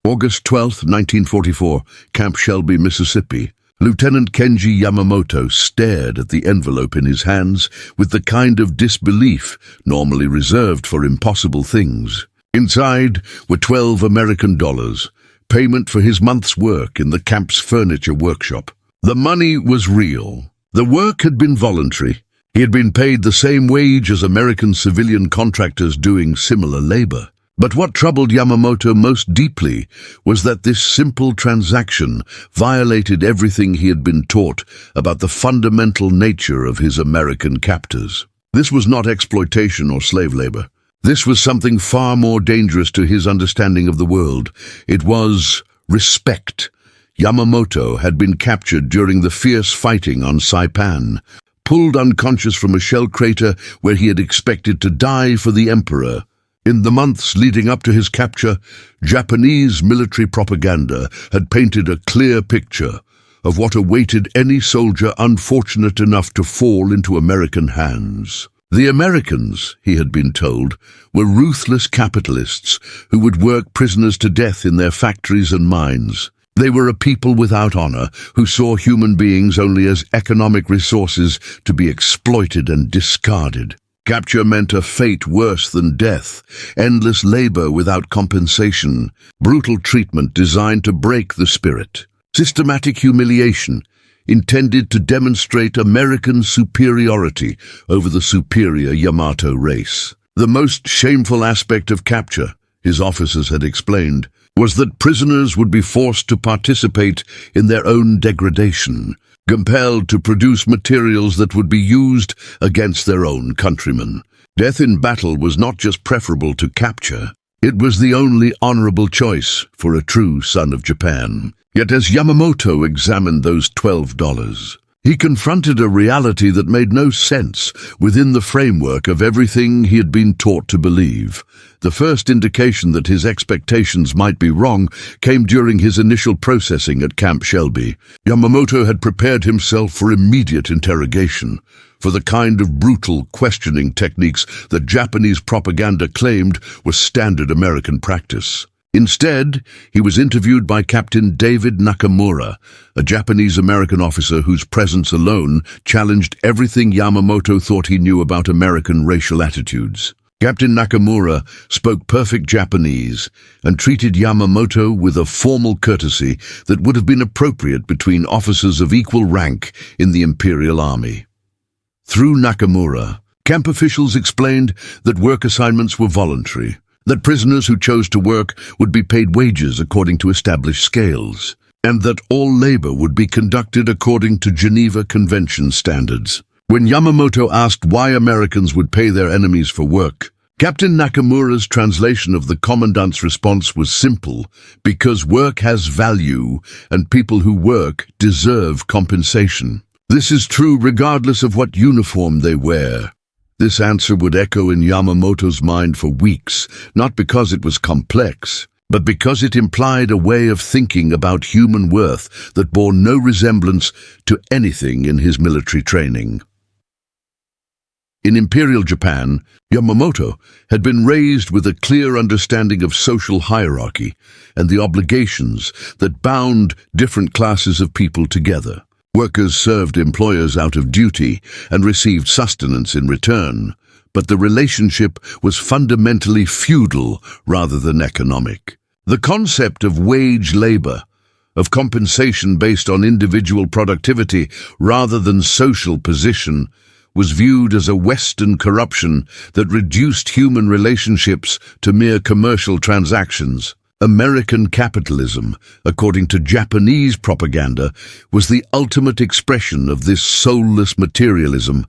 August 12, 1944, Camp Shelby, Mississippi. Lieutenant Kenji Yamamoto stared at the envelope in his hands with the kind of disbelief normally reserved for impossible things. Inside were $12 American, payment for his month's work in the camp's furniture workshop. The money was real. The work had been voluntary. He had been paid the same wage as American civilian contractors doing similar labor. But what troubled Yamamoto most deeply was that this simple transaction violated everything he had been taught about the fundamental nature of his American captors. This was not exploitation or slave labor. This was something far more dangerous to his understanding of the world. It was respect. Yamamoto had been captured during the fierce fighting on Saipan, pulled unconscious from a shell crater where he had expected to die for the emperor. In the months leading up to his capture, Japanese military propaganda had painted a clear picture of what awaited any soldier unfortunate enough to fall into American hands. The Americans, he had been told, were ruthless capitalists who would work prisoners to death in their factories and mines. They were a people without honor who saw human beings only as economic resources to be exploited and discarded. Capture meant a fate worse than death, endless labor without compensation, brutal treatment designed to break the spirit, systematic humiliation intended to demonstrate American superiority over the superior Yamato race. The most shameful aspect of capture, his officers had explained, was that prisoners would be forced to participate in their own degradation, compelled to produce materials that would be used against their own countrymen. Death in battle was not just preferable to capture, it was the only honorable choice for a true son of Japan. Yet as Yamamoto examined those $12, he confronted a reality that made no sense within the framework of everything he had been taught to believe. The first indication that his expectations might be wrong came during his initial processing at Camp Shelby. Yamamoto had prepared himself for immediate interrogation, for the kind of brutal questioning techniques that Japanese propaganda claimed was standard American practice. Instead, he was interviewed by Captain David Nakamura, a Japanese-American officer whose presence alone challenged everything Yamamoto thought he knew about American racial attitudes. Captain Nakamura spoke perfect Japanese and treated Yamamoto with a formal courtesy that would have been appropriate between officers of equal rank in the Imperial Army. Through Nakamura, camp officials explained that work assignments were voluntary, that prisoners who chose to work would be paid wages according to established scales, and that all labor would be conducted according to Geneva Convention standards. When Yamamoto asked why Americans would pay their enemies for work, Captain Nakamura's translation of the commandant's response was simple: because work has value and people who work deserve compensation. This is true regardless of what uniform they wear. This answer would echo in Yamamoto's mind for weeks, not because it was complex, but because it implied a way of thinking about human worth that bore no resemblance to anything in his military training. In Imperial Japan, Yamamoto had been raised with a clear understanding of social hierarchy and the obligations that bound different classes of people together. Workers served employers out of duty and received sustenance in return, but the relationship was fundamentally feudal rather than economic. The concept of wage labor, of compensation based on individual productivity rather than social position, was viewed as a Western corruption that reduced human relationships to mere commercial transactions. American capitalism, according to Japanese propaganda, was the ultimate expression of this soulless materialism,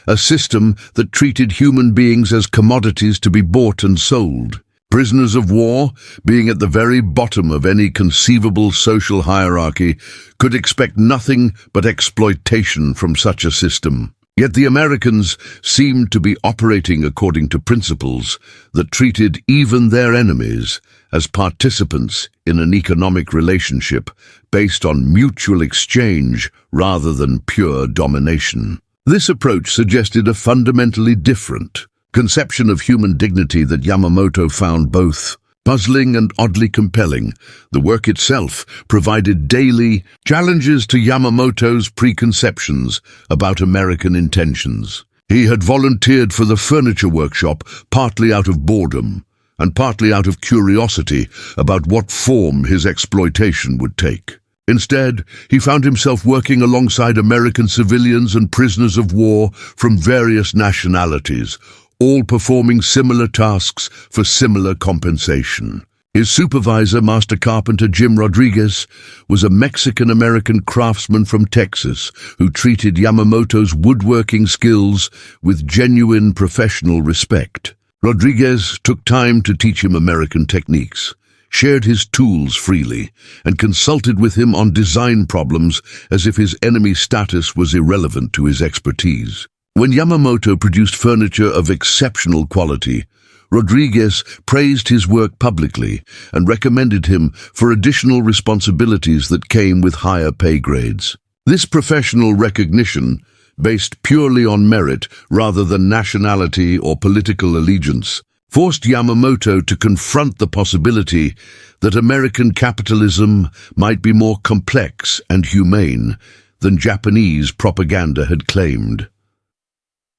a system that treated human beings as commodities to be bought and sold. Prisoners of war, being at the very bottom of any conceivable social hierarchy, could expect nothing but exploitation from such a system. Yet the Americans seemed to be operating according to principles that treated even their enemies as participants in an economic relationship based on mutual exchange rather than pure domination. This approach suggested a fundamentally different conception of human dignity that Yamamoto found both Puzzling and oddly compelling, the work itself provided daily challenges to Yamamoto's preconceptions about American intentions. He had volunteered for the furniture workshop partly out of boredom and partly out of curiosity about what form his exploitation would take. Instead, he found himself working alongside American civilians and prisoners of war from various nationalities, all performing similar tasks for similar compensation. His supervisor, Master Carpenter Jim Rodriguez, was a Mexican-American craftsman from Texas who treated Yamamoto's woodworking skills with genuine professional respect. Rodriguez took time to teach him American techniques, shared his tools freely, and consulted with him on design problems as if his enemy status was irrelevant to his expertise. When Yamamoto produced furniture of exceptional quality, Rodriguez praised his work publicly and recommended him for additional responsibilities that came with higher pay grades. This professional recognition, based purely on merit rather than nationality or political allegiance, forced Yamamoto to confront the possibility that American capitalism might be more complex and humane than Japanese propaganda had claimed.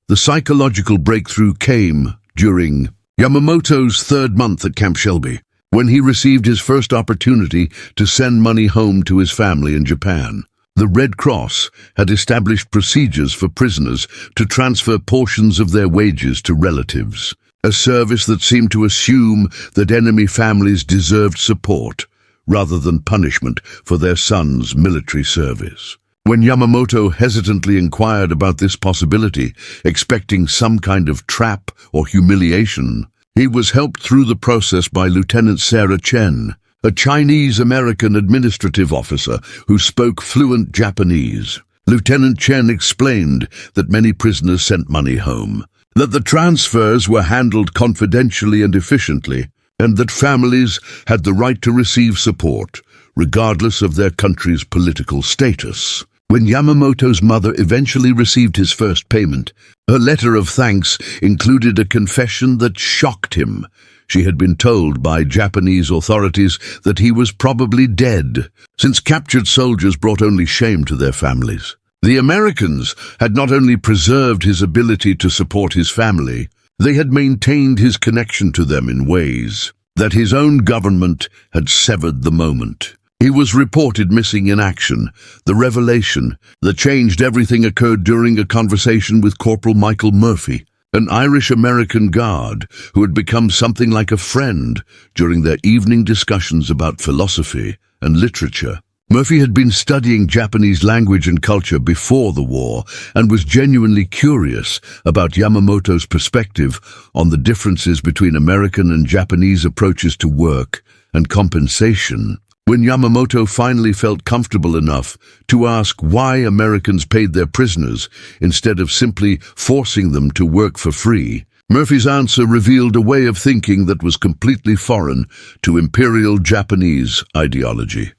The psychological breakthrough came during Yamamoto's third month at Camp Shelby, when he received his first opportunity to send money home to his family in Japan. The Red Cross had established procedures for prisoners to transfer portions of their wages to relatives, a service that seemed to assume that enemy families deserved support rather than punishment for their sons' military service. When Yamamoto hesitantly inquired about this possibility, expecting some kind of trap or humiliation, he was helped through the process by Lieutenant Sarah Chen, a Chinese-American administrative officer who spoke fluent Japanese. Lieutenant Chen explained that many prisoners sent money home, that the transfers were handled confidentially and efficiently, and that families had the right to receive support, regardless of their country's political status. When Yamamoto's mother eventually received his first payment, her letter of thanks included a confession that shocked him. She had been told by Japanese authorities that he was probably dead, since captured soldiers brought only shame to their families. The Americans had not only preserved his ability to support his family, they had maintained his connection to them in ways that his own government had severed the moment. He was reported missing in action. The revelation that changed everything occurred during a conversation with Corporal Michael Murphy, an Irish-American guard who had become something like a friend during their evening discussions about philosophy and literature. Murphy had been studying Japanese language and culture before the war and was genuinely curious about Yamamoto's perspective on the differences between American and Japanese approaches to work and compensation. When Yamamoto finally felt comfortable enough to ask why Americans paid their prisoners instead of simply forcing them to work for free, Murphy's answer revealed a way of thinking that was completely foreign to imperial Japanese ideology.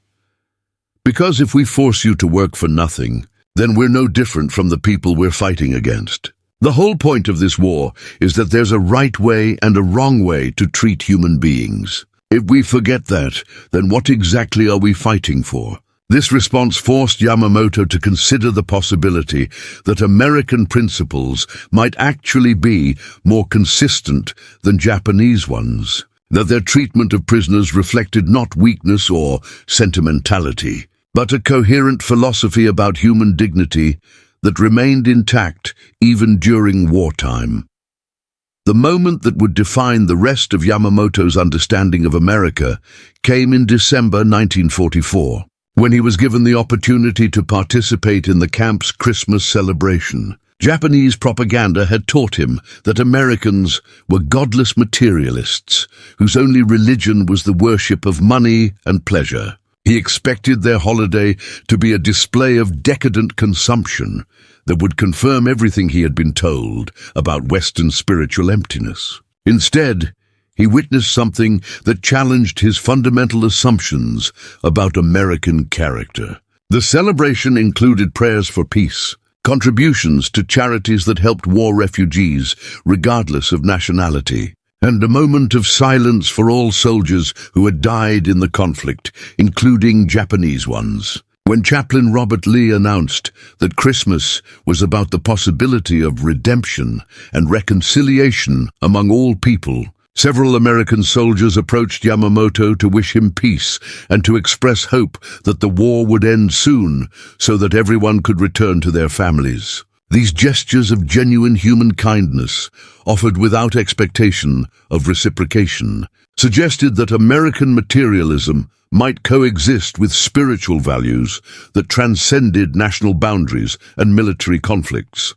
Because if we force you to work for nothing, then we're no different from the people we're fighting against. The whole point of this war is that there's a right way and a wrong way to treat human beings. If we forget that, then what exactly are we fighting for? This response forced Yamamoto to consider the possibility that American principles might actually be more consistent than Japanese ones, that their treatment of prisoners reflected not weakness or sentimentality, but a coherent philosophy about human dignity that remained intact even during wartime. The moment that would define the rest of Yamamoto's understanding of America came in December 1944, when he was given the opportunity to participate in the camp's Christmas celebration. Japanese propaganda had taught him that Americans were godless materialists whose only religion was the worship of money and pleasure. He expected their holiday to be a display of decadent consumption that would confirm everything he had been told about Western spiritual emptiness. Instead, he witnessed something that challenged his fundamental assumptions about American character. The celebration included prayers for peace, contributions to charities that helped war refugees regardless of nationality, and a moment of silence for all soldiers who had died in the conflict, including Japanese ones. When Chaplain Robert Lee announced that Christmas was about the possibility of redemption and reconciliation among all people, several American soldiers approached Yamamoto to wish him peace and to express hope that the war would end soon so that everyone could return to their families. These gestures of genuine human kindness, offered without expectation of reciprocation, suggested that American materialism might coexist with spiritual values that transcended national boundaries and military conflicts.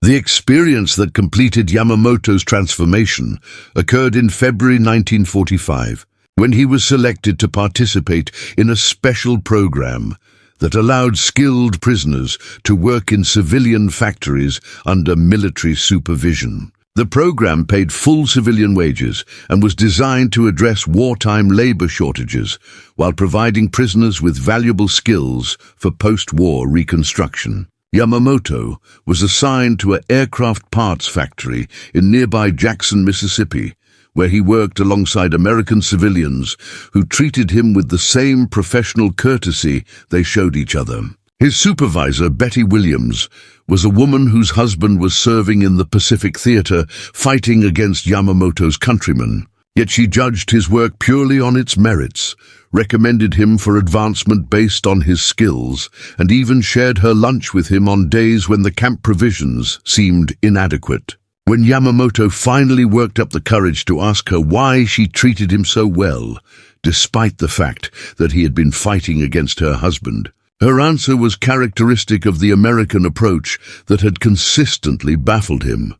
The experience that completed Yamamoto's transformation occurred in February 1945, when he was selected to participate in a special program that allowed skilled prisoners to work in civilian factories under military supervision. The program paid full civilian wages and was designed to address wartime labor shortages while providing prisoners with valuable skills for post-war reconstruction. Yamamoto was assigned to an aircraft parts factory in nearby Jackson, Mississippi, where he worked alongside American civilians who treated him with the same professional courtesy they showed each other. His supervisor, Betty Williams, was a woman whose husband was serving in the Pacific Theater fighting against Yamamoto's countrymen. Yet she judged his work purely on its merits, recommended him for advancement based on his skills, and even shared her lunch with him on days when the camp provisions seemed inadequate. When Yamamoto finally worked up the courage to ask her why she treated him so well, despite the fact that he had been fighting against her husband, her answer was characteristic of the American approach that had consistently baffled him.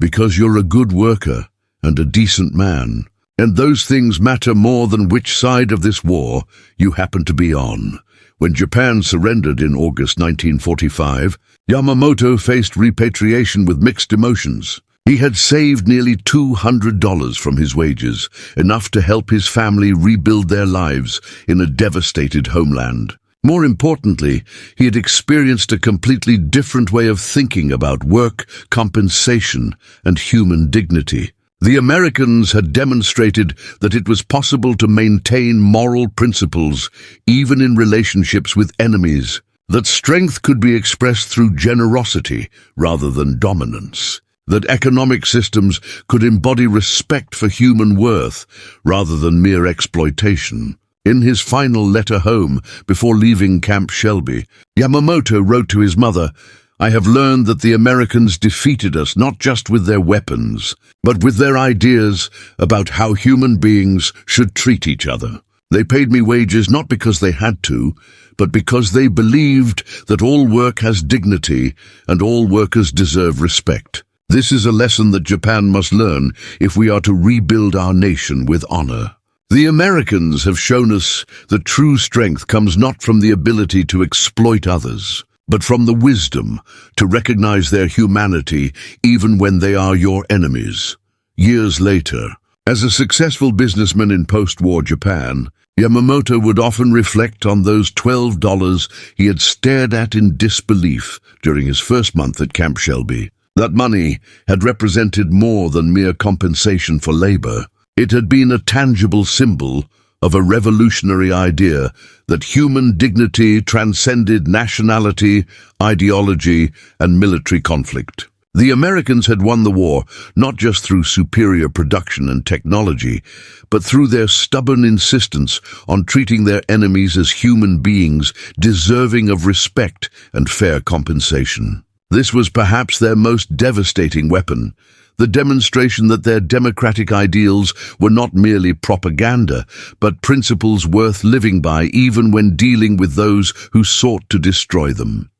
"Because you're a good worker and a decent man, and those things matter more than which side of this war you happen to be on." When Japan surrendered in August 1945, Yamamoto faced repatriation with mixed emotions. He had saved nearly $200 from his wages, enough to help his family rebuild their lives in a devastated homeland. More importantly, he had experienced a completely different way of thinking about work, compensation, and human dignity. The Americans had demonstrated that it was possible to maintain moral principles even in relationships with enemies, that strength could be expressed through generosity rather than dominance, that economic systems could embody respect for human worth rather than mere exploitation. In his final letter home before leaving Camp Shelby, Yamamoto wrote to his mother, "I have learned that the Americans defeated us not just with their weapons, but with their ideas about how human beings should treat each other. They paid me wages not because they had to, but because they believed that all work has dignity and all workers deserve respect. This is a lesson that Japan must learn if we are to rebuild our nation with honor." The Americans have shown us that true strength comes not from the ability to exploit others, but from the wisdom to recognize their humanity even when they are your enemies. Years later, as a successful businessman in post-war Japan, Yamamoto would often reflect on those $12 he had stared at in disbelief during his first month at Camp Shelby. That money had represented more than mere compensation for labor. It had been a tangible symbol of a revolutionary idea that human dignity transcended nationality, ideology, and military conflict. The Americans had won the war not just through superior production and technology, but through their stubborn insistence on treating their enemies as human beings deserving of respect and fair compensation. This was perhaps their most devastating weapon, the demonstration that their democratic ideals were not merely propaganda, but principles worth living by even when dealing with those who sought to destroy them.